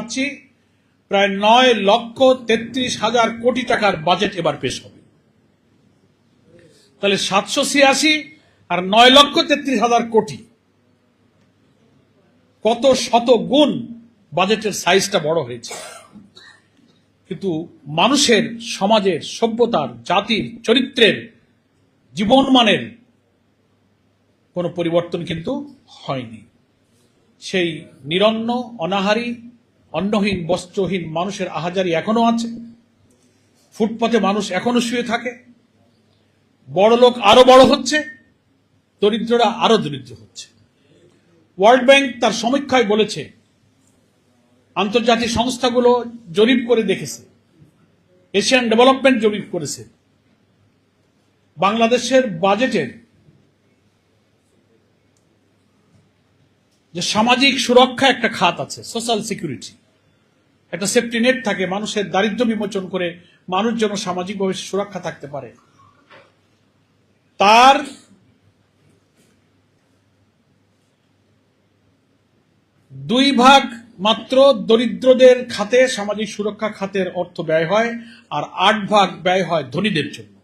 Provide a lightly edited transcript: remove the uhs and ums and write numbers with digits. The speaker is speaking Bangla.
পাচ্ছি প্রায় 9,33,000 কোটি টাকার বাজেট এবার পেশ হবে। তাহলে 786 আর 9,33,000 কোটি, কত শত গুণ বাজেটের সাইজটা বড় হয়েছে। কিন্তু মানুষের, সমাজের, সভ্যতার, জাতির, চরিত্রের, জীবনমানের কোনো পরিবর্তন কিন্তু হয়নি। সেই নিরন্ন, অনাহারী, অন্নহীন, বস্ত্রহীন মানুষের আহাজারি এখনো আছে। ফুটপাতে মানুষ এখনো শুয়ে থাকে। বড় লোক আরো বড় হচ্ছে, দরিদ্ররা আরো দরিদ্র হচ্ছে। ওয়ার্ল্ড ব্যাংক তার সমীক্ষায় বলেছে, আন্তর্জাতিক সংস্থাগুলো জরিপ করে দেখেছে, এশিয়ান ডেভেলপমেন্ট জরিপ করেছে, বাংলাদেশের বাজেটের যে সামাজিক সুরক্ষা একটা খাত আছে, সোশ্যাল সিকিউরিটি, একটা সেফটি নেট থাকে, মানুষের দারিদ্র্য বিমোচন করে মানুষ যেন সামাজিকভাবে সুরক্ষা থাকতে পারে, তার দুই ভাগ মাত্র দরিদ্রদের খাতে, সামাজিক সুরক্ষা খাতের অর্থ ব্যয় হয়, আর 8 ভাগ ব্যয় হয় ধনীদের জন্য।